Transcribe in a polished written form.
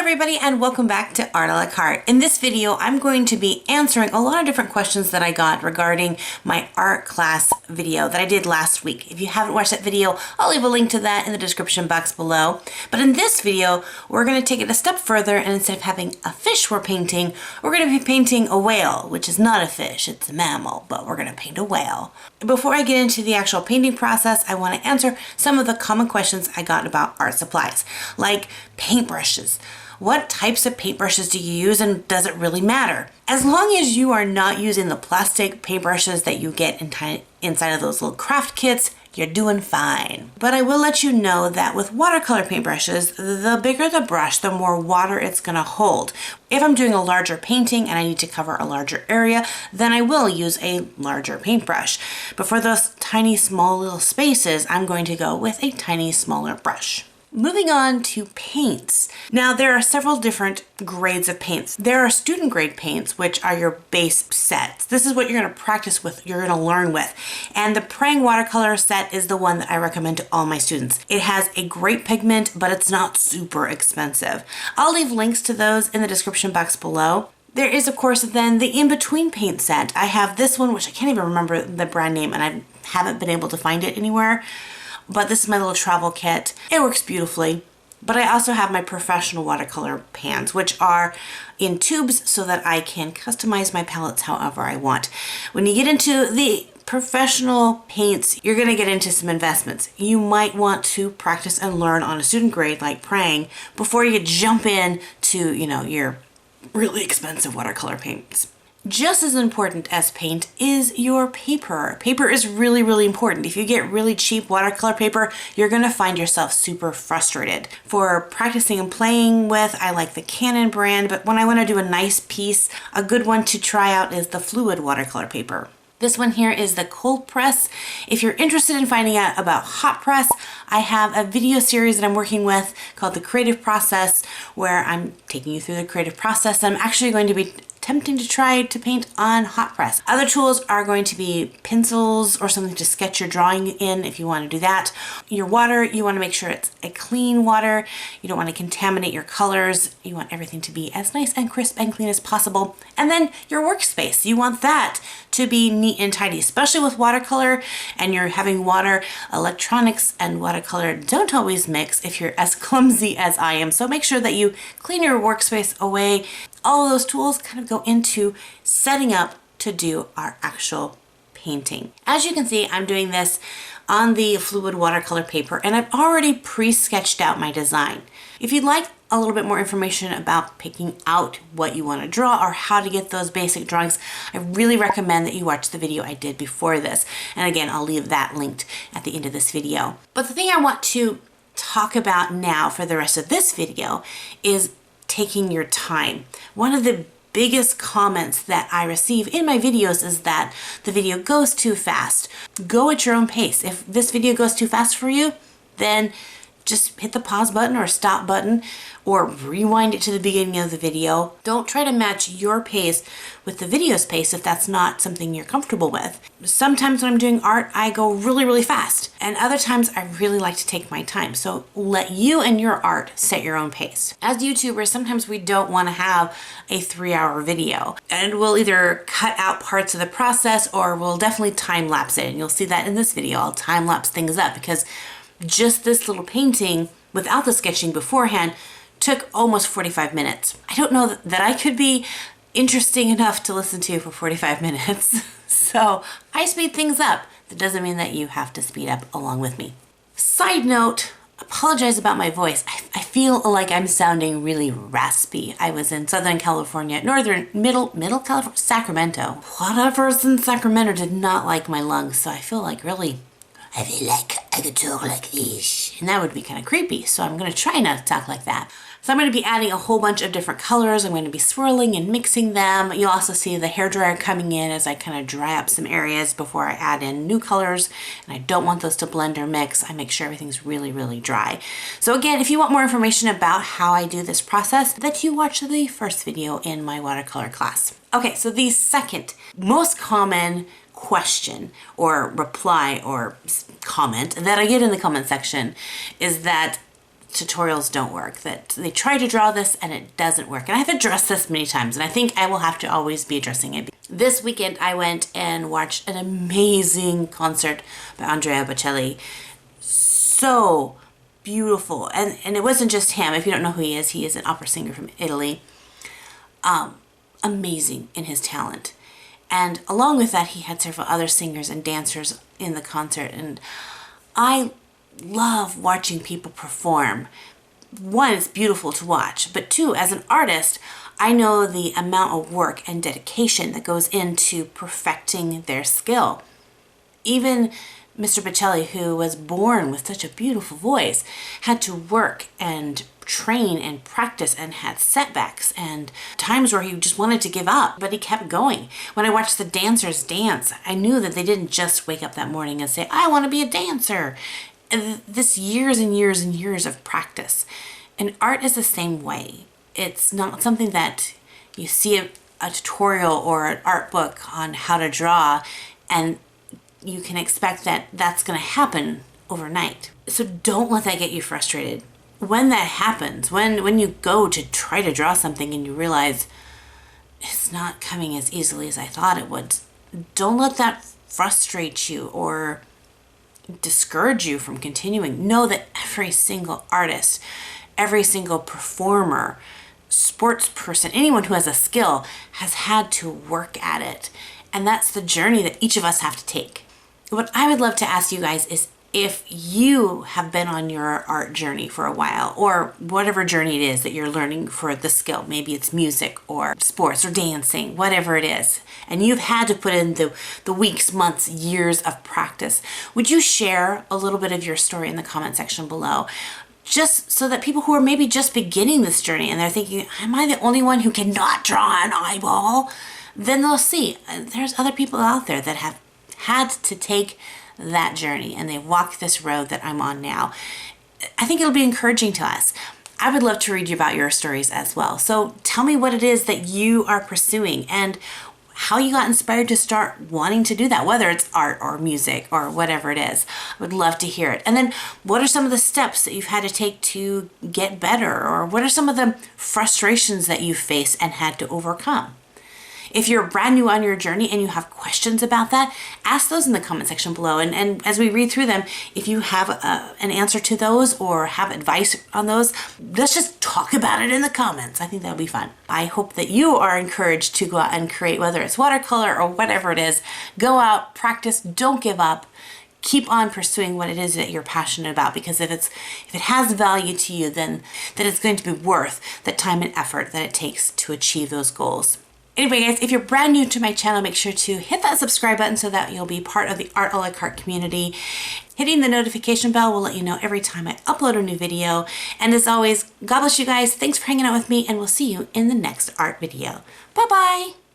everybody, and welcome back to Art a la Carte. In this video, I'm going to be answering a lot of different questions that I got regarding my art class video that I did last week. If you haven't watched that video, I'll leave a link to that in the description box below. But in this video, we're going to take it a step further, and instead of having a fish we're painting, we're going to be painting a whale, which is not a fish, it's a mammal, but we're going to paint a whale. Before I get into the actual painting process, I want to answer some of the common questions I got about art supplies, like paintbrushes. What types of paintbrushes do you use, and does it really matter? As long as you are not using the plastic paintbrushes that you get inside of those little craft kits, you're doing fine. But I will let you know that with watercolor paintbrushes, the bigger the brush, the more water it's gonna hold. If I'm doing a larger painting and I need to cover a larger area, then I will use a larger paintbrush. But for those tiny, small little spaces, I'm going to go with a tiny, smaller brush. Moving on to paints. Now there are several different grades of paints. There are student grade paints, which are your base sets. This is what you're going to practice with, you're going to learn with. And the Prang watercolor set is the one that I recommend to all my students. It has a great pigment, but it's not super expensive. I'll leave links to those in the description box below. There is, of course, then the in-between paint set. I have this one, which I can't even remember the brand name, and I haven't been able to find it anywhere. But this is my little travel kit. It works beautifully. But I also have my professional watercolor pans, which are in tubes so that I can customize my palettes however I want. When you get into the professional paints, you're going to get into some investments. You might want to practice and learn on a student grade like Prang before you jump in to, your really expensive watercolor paints. Just as important as paint is your paper. Paper is really, really important. If you get really cheap watercolor paper, you're gonna find yourself super frustrated. For practicing and playing with, I like the Canon brand, but when I wanna do a nice piece, a good one to try out is the fluid watercolor paper. This one here is the cold press. If you're interested in finding out about hot press, I have a video series that I'm working with called The Creative Process, where I'm taking you through the creative process. I'm actually going to be attempting to try to paint on hot press. Other tools are going to be pencils or something to sketch your drawing in if you want to do that. Your water, you want to make sure it's a clean water. You don't want to contaminate your colors. You want everything to be as nice and crisp and clean as possible. And then your workspace, you want that to be neat and tidy, especially with watercolor and you're having water. Electronics and watercolor don't always mix if you're as clumsy as I am. So make sure that you clean your workspace away. All of those tools kind of go into setting up to do our actual painting. As you can see, I'm doing this on the fluid watercolor paper, and I've already pre-sketched out my design. If you'd like a little bit more information about picking out what you want to draw or how to get those basic drawings, I really recommend that you watch the video I did before this. And again, I'll leave that linked at the end of this video. But the thing I want to talk about now for the rest of this video is taking your time. One of the biggest comments that I receive in my videos is that the video goes too fast. Go at your own pace. If this video goes too fast for you, then just hit the pause button or stop button or rewind it to the beginning of the video. Don't try to match your pace with the video's pace if that's not something you're comfortable with. Sometimes when I'm doing art, I go really, really fast. And other times I really like to take my time. So let you and your art set your own pace. As YouTubers, sometimes we don't want to have a 3-hour video. And we'll either cut out parts of the process or we'll definitely time lapse it. And you'll see that in this video. I'll time lapse things up because just this little painting without the sketching beforehand took almost 45 minutes. I don't know that I could be interesting enough to listen to for 45 minutes. So I speed things up. That doesn't mean that you have to speed up along with me. Side note, apologize about my voice. I feel like I'm sounding really raspy. I was in Southern California, middle California, Sacramento. Whatever's in Sacramento did not like my lungs, so I feel like I feel like I could talk like this. And that would be kind of creepy, so I'm going to try not to talk like that. So I'm going to be adding a whole bunch of different colors. I'm going to be swirling and mixing them. You'll also see the hairdryer coming in as I kind of dry up some areas before I add in new colors. And I don't want those to blend or mix. I make sure everything's really, really dry. So again, if you want more information about how I do this process, that you watch the first video in my watercolor class. Okay, so the second most common question or reply or comment that I get in the comment section is that tutorials don't work, that they try to draw this and it doesn't work. And I've addressed this many times, and I think I will have to always be addressing it. This weekend I went and watched an amazing concert by Andrea Bocelli. So beautiful. And it wasn't just him. If you don't know who he is an opera singer from Italy. Amazing in his talent. And along with that, he had several other singers and dancers in the concert. And I love watching people perform. One, it's beautiful to watch, but two, as an artist, I know the amount of work and dedication that goes into perfecting their skill. Even Mr. Bocelli, who was born with such a beautiful voice, had to work and train and practice and had setbacks and times where he just wanted to give up, but he kept going. When I watched the dancers dance, I knew that they didn't just wake up that morning and say, I want to be a dancer. And this years and years and years of practice. And art is the same way. It's not something that you see a tutorial or an art book on how to draw and you can expect that that's going to happen overnight. So don't let that get you frustrated. When that happens, when you go to try to draw something and you realize it's not coming as easily as I thought it would, don't let that frustrate you or discourage you from continuing. Know that every single artist, every single performer, sports person, anyone who has a skill has had to work at it. And that's the journey that each of us have to take. What I would love to ask you guys is if you have been on your art journey for a while, or whatever journey it is that you're learning for the skill, maybe it's music or sports or dancing, whatever it is, and you've had to put in the weeks, months, years of practice, would you share a little bit of your story in the comment section below? Just so that people who are maybe just beginning this journey and they're thinking, am I the only one who cannot draw an eyeball? Then they'll see there's other people out there that have had to take that journey and they walk this road that I'm on now. I think it'll be encouraging to us. I would love to read you about your stories as well. So tell me what it is that you are pursuing and how you got inspired to start wanting to do that, whether it's art or music or whatever it is. I would love to hear it. And then what are some of the steps that you've had to take to get better, or what are some of the frustrations that you faced and had to overcome? If you're brand new on your journey and you have questions about that, ask those in the comment section below. And as we read through them, if you have an answer to those or have advice on those, let's just talk about it in the comments. I think that would be fun. I hope that you are encouraged to go out and create, whether it's watercolor or whatever it is. Go out, practice, don't give up. Keep on pursuing what it is that you're passionate about, because if it has value to you, then it's going to be worth the time and effort that it takes to achieve those goals. Anyway, guys, if you're brand new to my channel, make sure to hit that subscribe button so that you'll be part of the Art a la carte community. Hitting the notification bell will let you know every time I upload a new video. And as always, God bless you guys. Thanks for hanging out with me, and we'll see you in the next art video. Bye-bye.